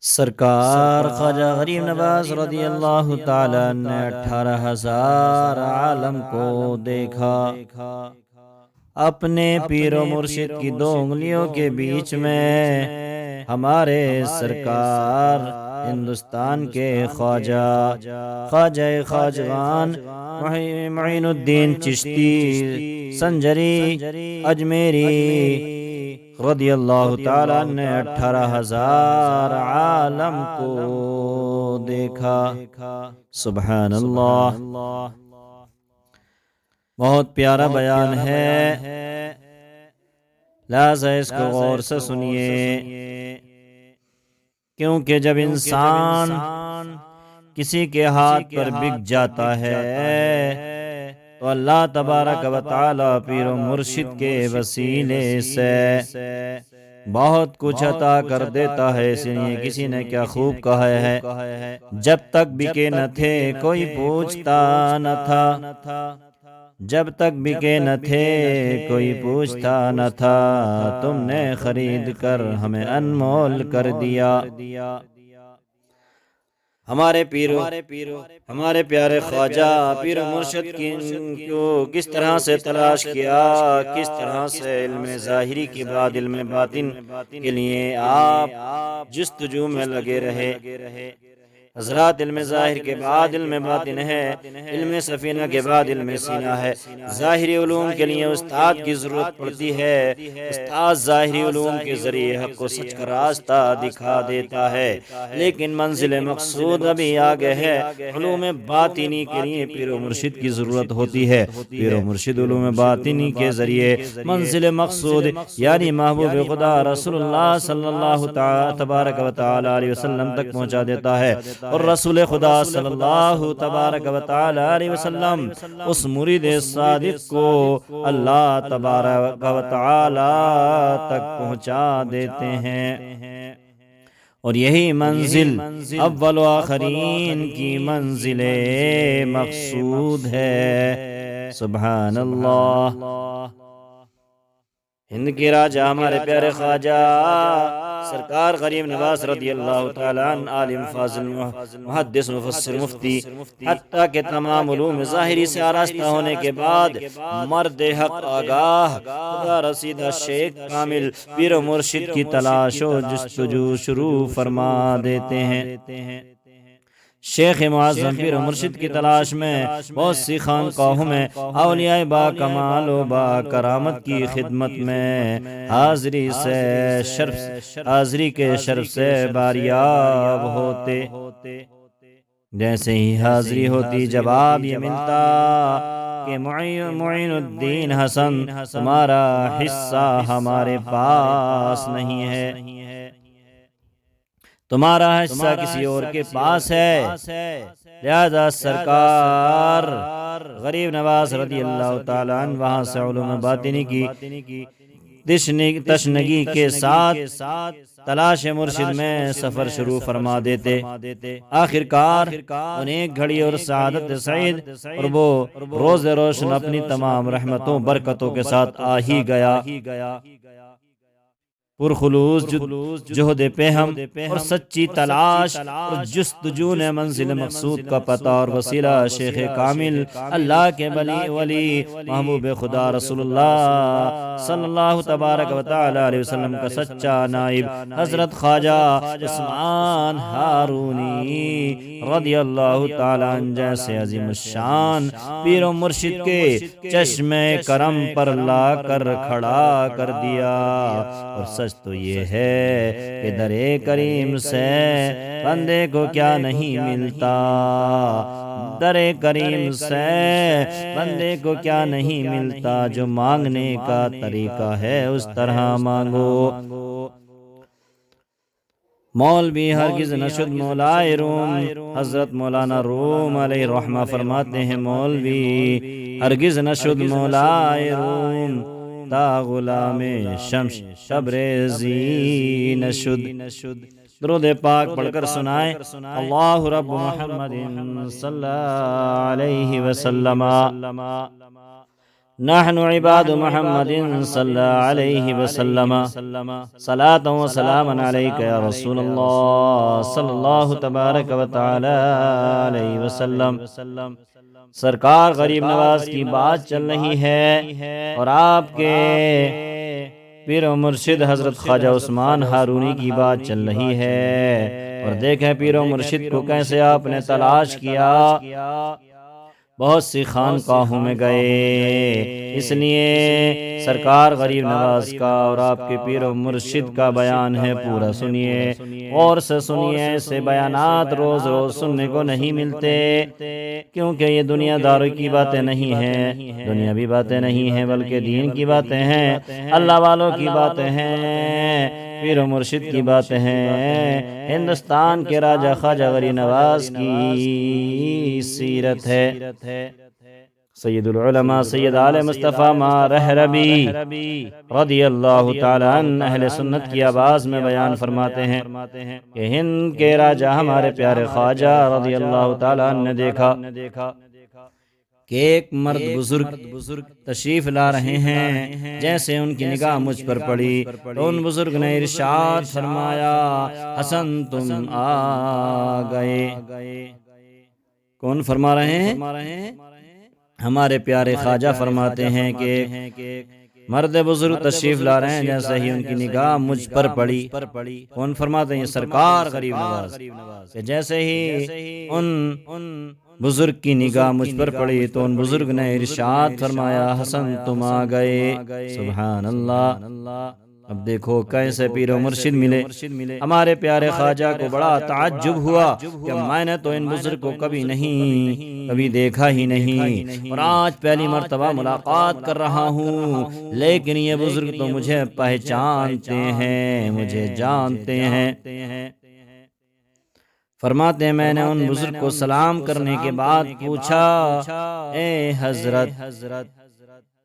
سرکار خواجہ غریب نواز رضی اللہ تعالیٰ نے 18,000 عالم کو دیکھا۔ اپنے پیر و مرشد کی 2 انگلیوں کے بیچ میں ہمارے سرکار ہندوستان کے خواجہ خواجگان معین الدین چشتی سنجری اجمیری رضی اللہ تعالیٰ نے 18,000 عالم کو دیکھا۔ سبحان اللہ، بہت پیارا بیان ہے، لہذا اس کو غور سے سنیے، کیونکہ جب انسان کسی کے ہاتھ پر بک جاتا ہے تو اللہ تبارک و تعالی پیر و مرشد کے وسیلے سے بہت کچھ عطا کر دیتا ہے۔ اس لیے کسی نے کیا خوب کہا ہے، جب تک بکے نہ تھے کوئی پوچھتا نہ تھا، جب تک بکے نہ تھے کوئی پوچھتا نہ تھا، تم نے خرید کر ہمیں انمول کر دیا۔ ہمارے پیارے خواجہ پیر مرشد کو کس طرح سے تلاش کیا، کس طرح سے علم ظاہری کے بعد علم باطن کے لیے آپ جستجو میں لگے رہے۔ حضرات، علم ظاہر کے بعد علم باطن ہے، علم سفینہ کے بعد علم سینہ ہے۔ ظاہری علوم کے لیے استاد کی ضرورت پڑتی ہے، استاد ظاہری علوم کے ذریعے حق و سچ کا راستہ دکھا دیتا ہے، لیکن منزل مقصود ابھی آگے ہے۔ علوم باطنی کے لیے پیر و مرشد کی ضرورت ہوتی ہے، پیر و مرشد علوم باطنی کے ذریعے منزل مقصود یعنی محبوب خدا رسول اللہ صلی اللہ تبارک و تعالی علیہ وسلم تک پہنچا دیتا ہے، اور رسول خدا صلی اللہ تبارک و تعالی علیہ وسلم اس مرید صادق کو اللہ تبارک و تعالی تک پہنچا دیتے ہیں، اور یہی منزل اول و آخرین کی منزل مقصود ہے۔ سبحان اللہ۔ ہند کے راجہ ہمارے پیارے خواجہ سرکار غریب نواز رضی اللہ تعالیٰ عنہ، عالم فاضل محدث مفسر مفتی، حتیٰ کہ تمام علوم ظاہری سے آراستہ ہونے کے بعد مرد حق آگاہ خدا رسیدہ شیخ کامل پیر و مرشد کی تلاش و جستجو شروع فرما دیتے ہیں۔ شیخ معظم پیر و مرشد کی تلاش میں بہت سی خانقاہوں میں اولیاء با کمال و با کرامت کی خدمت میں حاضری کے شرف سے باریاب ہوتے۔ جیسے ہی حاضری ہوتی جواب یہ ملتا کہ معین الدین حسن، تمہارا حصہ ہمارے پاس نہیں ہے، تمہارا حصہ کسی اور کے پاس ہے، لہذا سرکار غریب نواز رضی اللہ تعالیٰ عنہ وہاں سے علوم باطنی کی تشنگی کے ساتھ تلاش مرشد میں سفر شروع فرما دیتے۔ آخرکار انہیں گھڑی اور سعادت سعید اور وہ روز روشن اپنی تمام رحمتوں برکتوں کے ساتھ آ ہی گیا۔ پرخلوص جہد پہم اور سچی تلاش اور جستجو نے منزل مقصود کا پتہ اور وسیلہ شیخ کامل اللہ کے ولی محبوب خدا رسول اللہ صلی اللہ تبارک و تعالی علیہ وسلم کا سچا نائب حضرت خواجہ عثمان ہارونی رضی اللہ تعالی عنہ جیسے عظیم الشان پیر و مرشد کے چشمِ کرم پر لا کر کھڑا کر دیا۔ اور سچ تو یہ ہے کہ در کریم سے بندے کو کیا نہیں ملتا، در کریم سے بندے کو کیا نہیں ملتا، جو مانگنے کا طریقہ ہے اس طرح مانگو۔ مولوی ہرگز نہ شد مولائے روم، حضرت مولانا روم علیہ الرحمہ فرماتے ہیں، مولوی ہرگز نہ شد مولائے روم، تا غلام شمس تبریزی نشد۔ درود پاک پڑھ کر سنائیں، اللہ رب محمد صلی اللہ علیہ وسلم۔ نحن عباد محمد صلی اللہ علیہ وسلم صلاۃ و سلام علیک یا رسول اللہ صلی اللہ تبارک و تعالی علیہ وسلم۔ سرکار غریب نواز کی بات چل رہی ہے اور آپ کے پیر و مرشد حضرت خواجہ عثمان ہارونی کی بات چل رہی ہے، اور دیکھیں پیر و مرشد کو کیسے آپ نے تلاش کیا، بہت سی خانقاہوں میں گئے۔ اس لیے سرکار غریب نواز کا اور آپ کے پیر و مرشد کا بیان ہے، پورا سنیے، غور سے سنیے۔ ایسے بیانات روز روز سننے کو نہیں ملتے، کیونکہ یہ دنیا داروں کی باتیں نہیں ہیں، دنیاوی باتیں نہیں ہیں، بلکہ دین کی باتیں ہیں، اللہ والوں کی باتیں ہیں، پیر و مرشد کی باتیں ہیں، ہندوستان کے راجہ خواجہ غریب نواز کی سیرت ہے۔ سید العلماء سید آل مصطفیٰ مارہ ربی رضی اللہ تعالی عنہ اہل سنت کی آواز میں بیان فرماتے ہیں کہ ہند کے راجہ ہمارے پیارے خواجہ رضی اللہ تعالی عنہ نے دیکھا کہ ایک مرد بزرگ تشریف لا رہے ہیں، جیسے ان کی نگاہ مجھ پر پڑی تو ان بزرگ نے ارشاد فرمایا، حسن تم آ گئے۔ کون فرما رہے ہیں؟ ہمارے پیارے خواجہ فرماتے ہیں کہ مرد بزرگ تشریف لا رہے ہیں، جیسے ہی ان کی نگاہ مجھ پر پڑی۔ کون فرماتے ہیں؟ سرکار غریب نواز، کہ جیسے ہی ان بزرگ کی نگاہ مجھ پر پڑی تو ان بزرگ نے ارشاد فرمایا، حسن تم آ گئے۔ سبحان اللہ۔ اب دیکھو کیسے پیر و مرشد ملے۔ ہمارے پیارے خواجہ کو بڑا تعجب ہوا کہ میں نے تو ان بزرگ کو کبھی دیکھا ہی نہیں، اور آج پہلی مرتبہ ملاقات کر رہا ہوں، لیکن یہ بزرگ تو مجھے پہچانتے ہیں، مجھے جانتے ہیں۔ فرماتے ہیں میں نے ان بزرگ کو سلام کرنے کے بعد پوچھا، اے حضرت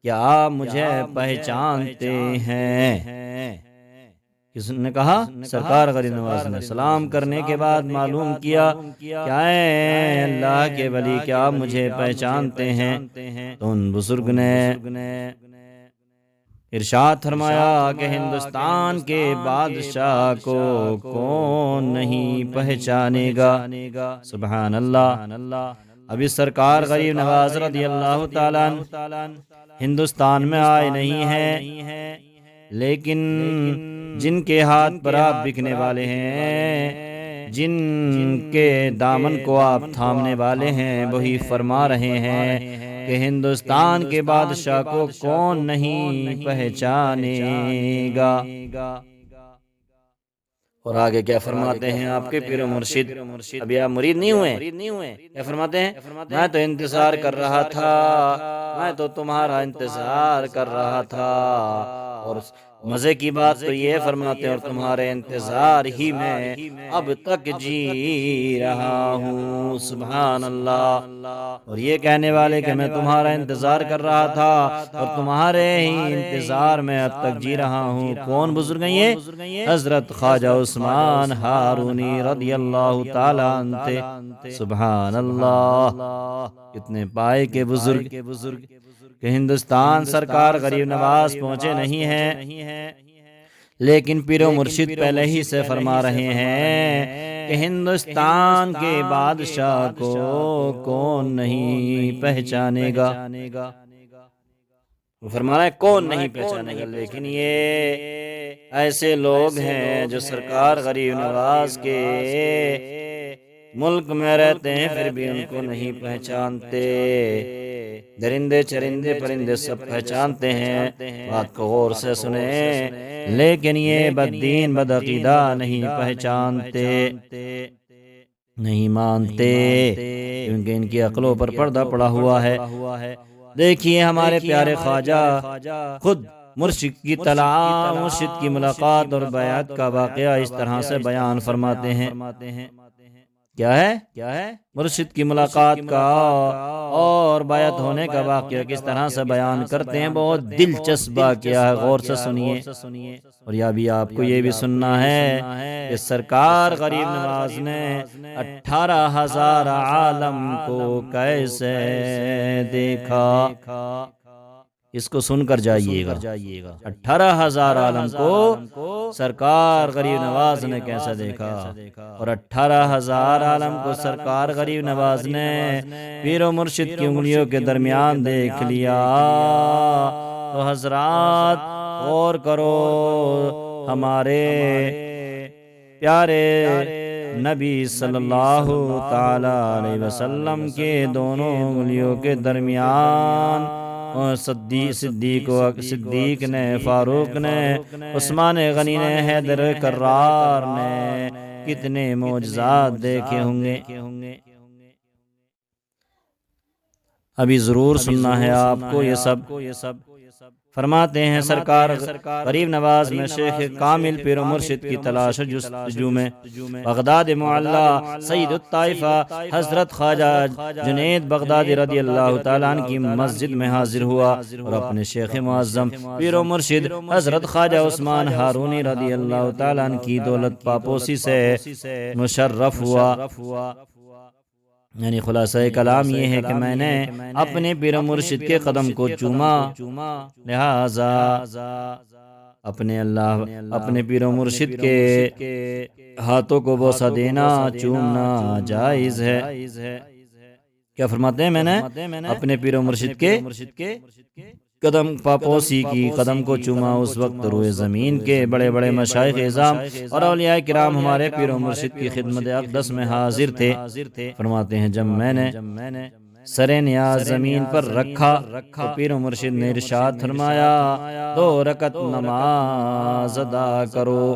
کیا آپ مجھے پہچانتے ہیں؟ کس نے کہا؟ سرکار غریب نواز نے۔ سلام کرنے کے بعد معلوم کیا کیا اے اللہ کے ولی، کیا آپ مجھے پہچانتے ہیں؟ تو ان بزرگ نے ارشاد فرمایا کہ ہندوستان کے بادشاہ کو کون نہیں پہچانے گا۔ سبحان اللہ۔ ابھی سرکار غریب نواز رضی اللہ تعالیٰ ہندوستان میں آئے نہیں ہیں، لیکن جن کے ہاتھ پر آپ بکنے والے ہیں، جن کے دامن کو آپ تھامنے والے ہیں، وہی فرما رہے ہیں کہ ہندوستان کے بادشاہ کو کون نہیں پہچانے گا۔ اور آگے کیا فرماتے ہیں آپ کے پیر و مرشد؟ ابھی آپ مرید نہیں ہوئے، کیا فرماتے ہیں؟ میں تو انتظار کر رہا تھا، میں تو تمہارا انتظار کر رہا تھا، اور مزے کی بات تو یہ فرماتے ہیں، اور تمہارے انتظار ہی میں اب تک جی رہا ہوں۔ سبحان اللہ۔ اور یہ کہنے والے کہ میں تمہارا انتظار کر رہا تھا اور تمہارے ہی انتظار میں اب تک جی رہا ہوں، کون بزرگ ہیں یہ؟ حضرت خواجہ عثمان ہارونی رضی اللہ تعالیٰ عنہ۔ سبحان اللہ، کتنے پائے کے بزرگ کہ ہندوستان سرکار غریب نواز پہنچے نہیں ہیں، لیکن پیر و مرشد پہلے ہی سے فرما رہے ہیں کہ ہندوستان کے بادشاہ کو کون نہیں پہچانے گا۔ وہ فرما رہا ہے کون نہیں پہچانے گا، لیکن یہ ایسے لوگ ہیں جو سرکار غریب نواز کے ملک میں رہتے ہیں، پھر بھی ان کو نہیں پہچانتے۔ درندے چرندے پرندے سب پہچانتے ہیں، بات کو غور سے سنیں، لیکن یہ بددین بدعقیدہ نہیں پہچانتے، نہیں مانتے، کیونکہ ان کی عقلوں پر پردہ پڑا ہوا ہے۔ دیکھیے ہمارے پیارے خواجہ خود مرشد کی طلعت، مرشد کی ملاقات اور بیعت کا واقعہ اس طرح سے بیان فرماتے ہیں۔ کیا ہے؟ مرشد کی ملاقات کا اور بیعت ہونے کا واقعہ کس طرح سے بیان کرتے ہیں، بہت دلچسپ واقعہ ہے، غور سے سنیے۔ اور یا بھی آپ کو یہ بھی سننا ہے کہ سرکار غریب نواز نے 18,000 عالم کو کیسے دیکھا۔ اس کو سن کر جائیے گا۔ 18,000 عالم کو سرکار غریب نواز نے کیسا دیکھا، اور 18,000 عالم کو سرکار غریب نواز نے پیر و مرشد کی انگلیوں کے درمیان دیکھ لیا۔ تو حضرات غور کرو، ہمارے پیارے نبی صلی اللہ تعالی علیہ وسلم کے دونوں انگلیوں کے درمیان صدیق نے، فاروق نے، عثمان غنی نے، حیدر کرار نے کتنے معجزات دیکھے ہوں گے۔ ابھی ضرور سننا ہے آپ کو یہ سب۔ فرماتے ہیں سرکار غریب نواز میں شیخ کامل پیر و مرشد کی تلاش و جستجو میں بغداد معلی سید الطائفہ حضرت خواجہ جنید بغدادی رضی اللہ تعالیٰ عنہ کی مسجد میں حاضر ہوا، اور اپنے شیخ معظم پیر و مرشد حضرت خواجہ عثمان ہارونی رضی اللہ تعالیٰ عنہ کی دولت پاپوسی سے مشرف ہوا۔ یعنی خلاصہ کلام یہ ہے کہ میں نے اپنے پیر و مرشد کے قدم کو چوما، لہذا اپنے پیر و مرشد کے ہاتھوں کو بوسہ دینا، چومنا جائز ہے۔ کیا فرماتے ہیں؟ میں نے اپنے پیر و مرشد کے قدم پاپوسی کی قدم کو چوما۔ اس وقت روئے زمین کے بڑے بڑے مشائخ اعظام اور اولیاء کرام ہمارے پیر و مرشد کی خدمت اقدس میں حاضر تھے۔ فرماتے ہیں جب میں نے سر نیاز زمین پر رکھا تو پیر و مرشد نے ارشاد فرمایا 2 رکعت نماز ادا کرو۔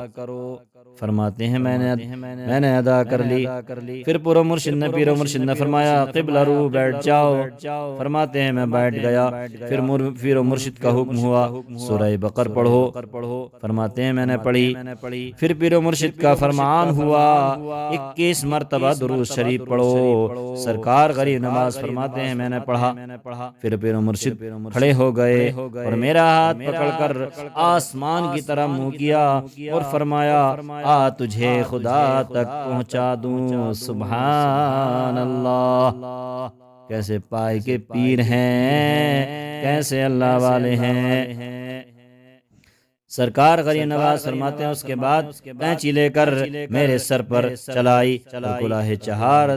فرماتے ہیں میں نے ادا کر لی۔ پھر پیر و مرشد نے فرمایا قبلہ رو بیٹھ جاؤ۔ فرماتے ہیں میں بیٹھ گیا۔ پھر پیر و مرشد کا حکم ہوا سورہ بقر پڑھو۔ فرماتے ہیں میں نے پڑھی۔ پھر پیر و مرشد کا فرمان ہوا 21 مرتبہ درود شریف پڑھو۔ سرکار غریب نواز فرماتے ہیں میں نے پڑھا۔ پھر پیر و مرشد کھڑے ہو گئے اور میرا ہاتھ پکڑ کر آسمان کی طرف منہ کیا اور فرمایا تجھے خدا تک پہنچا دوں۔ سبحان اللہ، کیسے پائے کے پیر ہیں، کیسے اللہ والے ہیں۔ سرکار غریب نواز فرماتے ہیں اس کے بعد قینچی لے کر میرے سر پر چلائی، کلاه چہار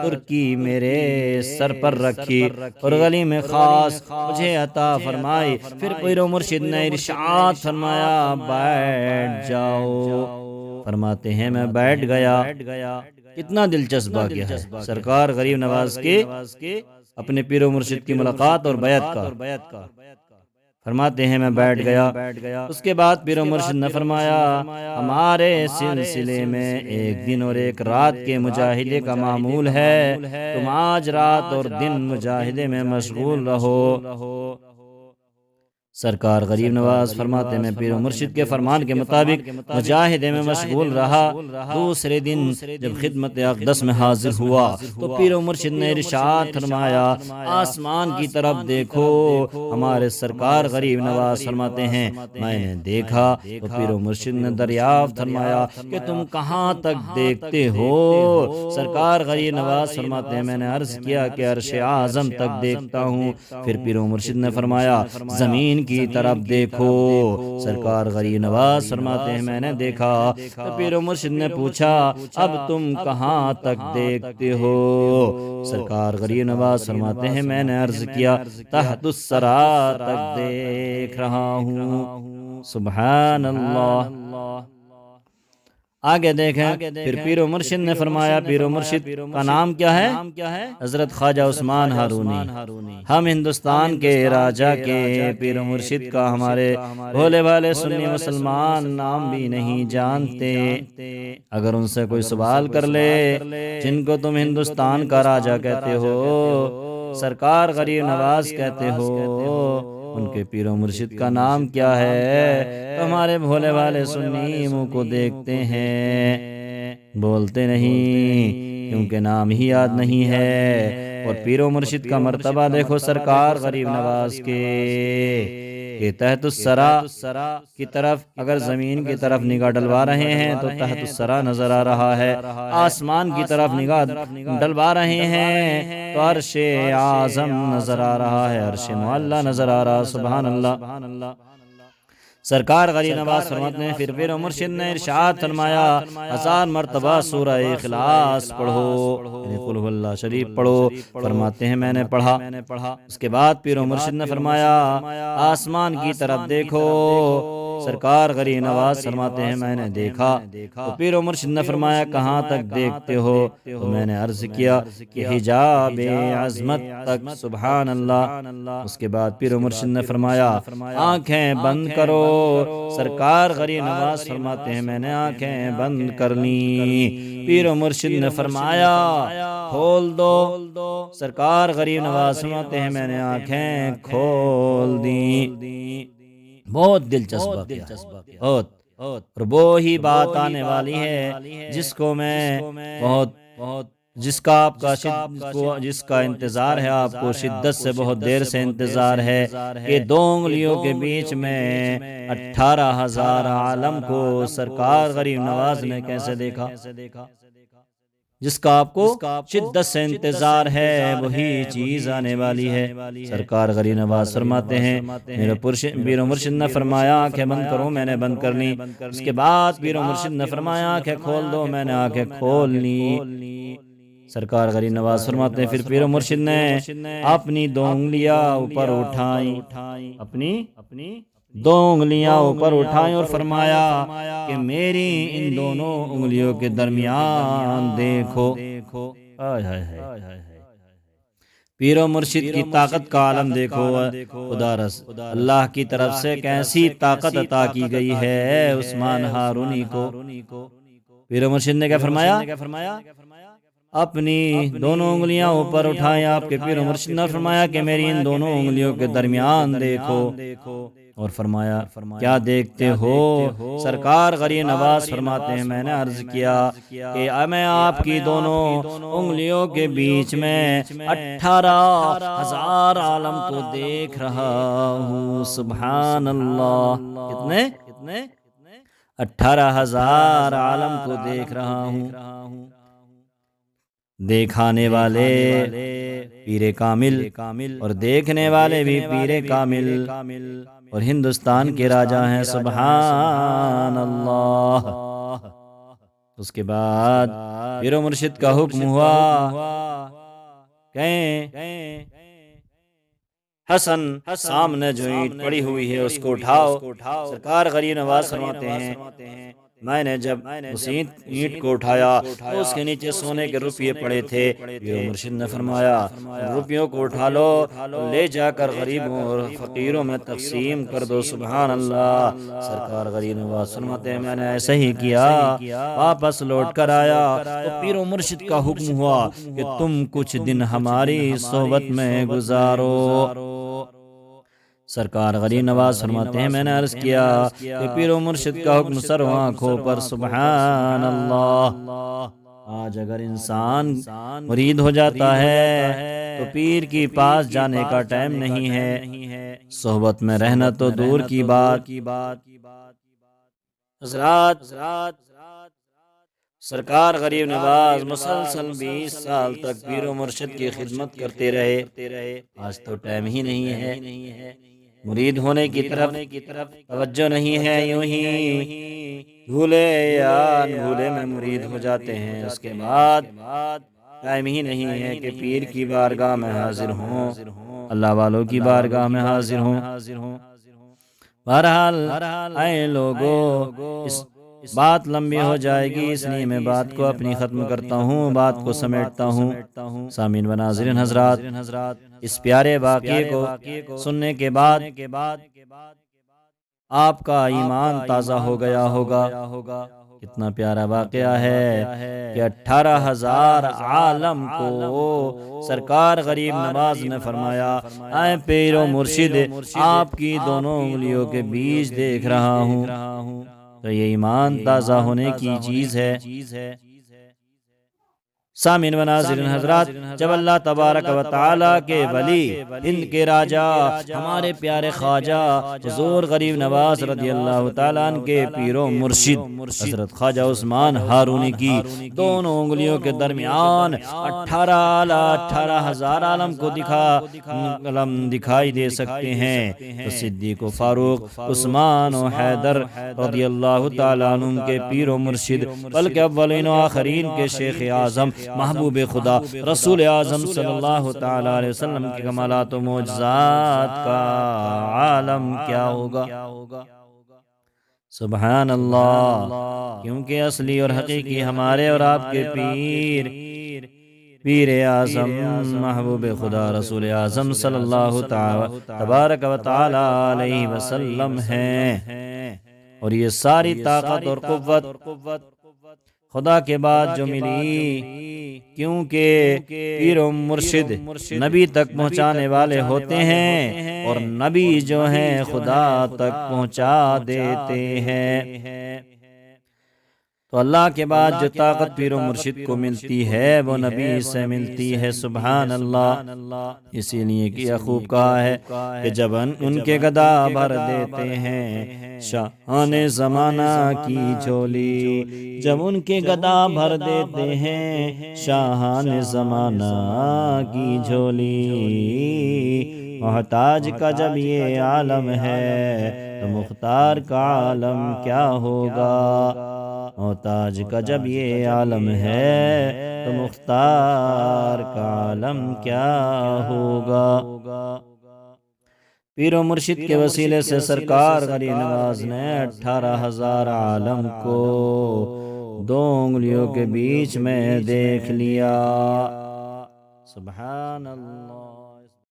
ترکی میرے سر پر رکھی اور گلی میں خاص مجھے عطا فرمائی۔ پھر پیر و مرشد نے ارشاد فرمایا بیٹھ جاؤ۔ فرماتے ہیں میں بیٹھ گیا۔ کتنا دلچسپ واقعہ ہے سرکار غریب نواز کے اپنے پیر و مرشد کی ملاقات اور بیعت کا۔ فرماتے ہیں میں بیٹھ گیا۔ اس کے بعد پیر و مرشد نے فرمایا ہمارے سلسلے میں ایک دن اور ایک رات کے مجاہدے کا معمول ہے، تم آج رات اور دن مجاہدے میں مشغول رہو۔ سرکار غریب نواز فرماتے میں پیر و مرشد کے فرمان کے مطابق مجاہدے میں مشغول رہا۔ دوسرے دن جب خدمت اقدس میں حاضر ہوا تو پیر و مرشد نے ارشاد فرمایا آسمان کی طرف دیکھو۔ ہمارے سرکار غریب نواز فرماتے ہیں میں نے دیکھا تو پیر و مرشد نے دریافت فرمایا کہ تم کہاں تک دیکھتے ہو؟ سرکار غریب نواز فرماتے ہیں میں نے عرض کیا کہ عرش اعظم تک دیکھتا ہوں۔ پھر پیر و مرشد نے فرمایا زمین کی طرف دیکھو۔ سرکار غریب نواز فرماتے ہیں میں نے دیکھا تو پیر و مرشد نے پوچھا اب تم کہاں تک دیکھتے ہو؟ سرکار غریب نواز فرماتے ہیں میں نے عرض کیا تحت الثری تک دیکھ رہا ہوں۔ سبحان اللہ۔ آگے دیکھیں پھر پیر و مرشد نے فرمایا پیر و مرشد کا نام کیا ہے؟ حضرت خواجہ عثمان ہارونی۔ ہم ہندوستان کے راجہ کے پیر و مرشد کا ہمارے بھولے بھالے سنی مسلمان نام بھی نہیں جانتے۔ اگر ان سے کوئی سوال کر لے جن کو تم ہندوستان کا راجہ کہتے ہو، سرکار غریب نواز کہتے ہو، ان کے پیر و مرشد کا نام کیا ہے، تو ہمارے بھولے والے سنی منہ کو دیکھتے ہیں، بولتے نہیں کیونکہ نام ہی یاد نہیں ہے۔ اور پیر و مرشد کا مرتبہ دیکھو سرکار غریب نواز کے کہ تحت السرا کی طرف اگر زمین کی طرف نگاہ ڈلوا رہے ہیں تو تحت السرا نظر آ رہا ہے، آسمان کی طرف نگاہ ڈلوا رہے ہیں تو عرش اعظم نظر آ رہا ہے، عرش معلی نظر آ رہا ہے۔ سبحان اللہ۔ سرکار غریب نواز فرماتے ہیں پھر پیر و مرشد نے ارشاد فرمایا 1000 مرتبہ سورہ اخلاص پڑھو، یعنی قل هو اللہ شریف پڑھو۔ فرماتے ہیں میں نے پڑھا۔ اس کے بعد پیر و مرشد نے فرمایا آسمان کی طرف دیکھو۔ سرکار غریب نواز فرماتے ہیں میں نے دیکھا۔ تو پیر و مرشد نے فرمایا کہاں تک دیکھتے ہو؟ تو میں نے عرض کیا کہ حجاب عظمت تک۔ سبحان اللہ۔ اس کے بعد پیر و مرشد نے فرمایا آنکھیں بند کرو۔ سرکار غریب نواز فرماتے ہیں میں نے آنکھیں بند کر لیں۔ پیر و مرشد نے فرمایا کھول دو۔ سرکار غریب نواز فرماتے ہیں میں نے آنکھیں کھول دیں۔ بہت دلچسپ بہت اور وہی بات آنے والی ہے جس کو میں جس کا انتظار ہے آپ کو شدت سے، بہت دیر سے انتظار ہے کہ 2 انگلیوں کے بیچ میں 18,000 عالم کو سرکار غریب نواز نے کیسے دیکھا، جس کا آپ کو شدت سے انتظار ہے وہی چیز آنے والی ہے۔ سرکار غریب نواز فرماتے ہیں میرے پیر و مرشد نے فرمایا آنکھیں بند کرو، میں نے بند کر لی۔ اس کے بعد پیر و مرشد نے فرمایا آنکھیں کھول دو، میں نے آنکھیں کھول لی۔ سرکار غریب نواز فرماتے ہیں پھر پیر و مرشد نے اپنی 2 انگلیاں اوپر اٹھائیں، اپنی 2 انگلیاں اوپر اٹھائیں اور فرمایا کہ میری ان دونوں انگلیوں کے درمیان دیکھو۔ پیر و مرشد کی طاقت کا عالم دیکھو، خدا رس اللہ کی طرف سے کیسی طاقت عطا کی گئی ہے عثمان ہارونی کو۔ پیر و مرشد نے کیا فرمایا اپنی دونوں انگلیاں اوپر اٹھائیں۔ آپ کے پیر و مرشد نے فرمایا کہ میری ان دونوں انگلیوں کے درمیان دیکھو، اور فرمایا کیا دیکھتے ہو؟ سرکار غریب نواز فرماتے ہیں میں نے عرض کیا کہ میں آپ کی دونوں انگلیوں کے بیچ میں 18,000 عالم کو دیکھ رہا ہوں۔ سبحان اللہ۔ کتنے 18,000 عالم کو دیکھ رہا ہوں۔ دیکھانے والے پیر کامل اور دیکھنے والے بھی پیر کامل اور ہندوستان کے راجا ہیں۔ سبحان اللہ۔ اس کے بعد پیر و مرشد کا حکم ہوا کہیں حسن سامنے جو اینٹ پڑی ہوئی ہے اس کو اٹھاؤ۔ سرکار غریب نواز فرماتے ہیں میں نے جب اس اینٹ کو اٹھایا تو اس کے نیچے سونے کے روپیے پڑے تھے۔ پیر و مرشد نے فرمایا روپیوں کو اٹھا لو، لے جا کر غریبوں اور فقیروں میں تقسیم کر دو۔ سبحان اللہ۔ سرکار غریب نواز فرماتے ہیں میں نے ایسا ہی کیا، واپس لوٹ کر آیا تو پیر و مرشد کا حکم ہوا کہ تم کچھ دن ہماری صحبت میں گزارو۔ سرکار غریب نواز فرماتے ہیں میں نے عرض کیا کہ پیر و مرشد کا حکم سر آنکھوں پر۔ سبحان اللہ۔ آج اگر انسان مرید ہو جاتا ہے تو پیر کی پاس جانے کا ٹائم نہیں ہے، صحبت میں رہنا تو دور کی بات۔ حضرات سرکار غریب نواز مسلسل 20 سال تک پیر و مرشد کی خدمت کرتے رہے۔ آج تو ٹائم ہی نہیں ہے، مرید ہونے کی طرف توجہ نہیں ہے، یوں ہی بھولے یا انبھولے میں مرید ہو جاتے ہیں۔ اس کے بعد ٹائم ہی نہیں ہے کہ پیر کی بارگاہ میں حاضر ہوں، اللہ والوں کی بارگاہ میں حاضر ہوں۔ بہرحال اے لوگو اس بات لمبی ہو جائے گی، اس لیے میں بات کو اپنی ختم کرتا ہوں، بات کو سمیٹتا ہوں۔ سامعین و ناظرین حضرات، اس پیارے واقعے کو سننے کے بعد آپ کا ایمان تازہ ہو گیا ہوگا۔ کتنا پیارا واقعہ ہے کہ 18,000 عالم کو سرکار غریب نواز نے فرمایا اے پیر و مرشد آپ کی دونوں انگلیوں کے بیچ دیکھ رہا ہوں۔ تو یہ ایمان تازہ ہونے کی چیز ہے۔ سامعین و ناظرین حضرات، جب اللہ تبارک و تعالیٰ کے ولی، ہند کے راجہ، ہمارے پیارے خواجہ حضور غریب نواز رضی اللہ تعالیٰ عنہ کے پیر و مرشد حضرت خواجہ عثمان ہارونی کی دونوں انگلیوں کے درمیان 18,000 عالم کو دکھائی دے سکتے ہیں، تو صدیق و فاروق، عثمان و حیدر رضی اللہ تعالیٰ عنہ کے پیر و مرشد، بلکہ اولین و آخرین کے شیخ اعظم محبوب خدا رسول اعظم صلی اللہ تعالیٰ علیہ وسلم کے کمالات و معجزات کا عالم کیا ہوگا؟ سبحان اللہ، کیونکہ اصلی اور حقیقی ہمارے اور آپ کے پیر اعظم محبوب خدا رسول اعظم صلی اللہ تبارک و تعالیٰ علیہ وسلم ہیں، اور یہ ساری طاقت اور قوت خدا کے بعد جو ملی، کیونکہ پیر و مرشد نبی تک پہنچانے والے ہوتے ہیں، اور نبی جو ہیں خدا تک پہنچا دیتے ہیں۔ تو اللہ کے بعد جو طاقت پیر و مرشد کو ملتی ہے وہ نبی سے ملتی ہے، سبحان اللہ۔ اسی لیے کہ خوب کہا ہے کہ جب ان کے گدا بھر دیتے ہیں شاہان زمانہ کی جھولی، جب ان کے گدا بھر دیتے ہیں شاہان زمانہ کی جھولی، محتاج کا جب یہ عالم ہے تو مختار کا عالم کیا ہوگا؟ محتاج کا جب یہ عالم ہے تو مختار کا عالم کیا ہوگا؟ پیر و مرشد کے وسیلے سے سرکار غریب نواز نے 18,000 عالم کو 2 انگلیوں کے بیچ میں دیکھ لیا، سبحان اللہ۔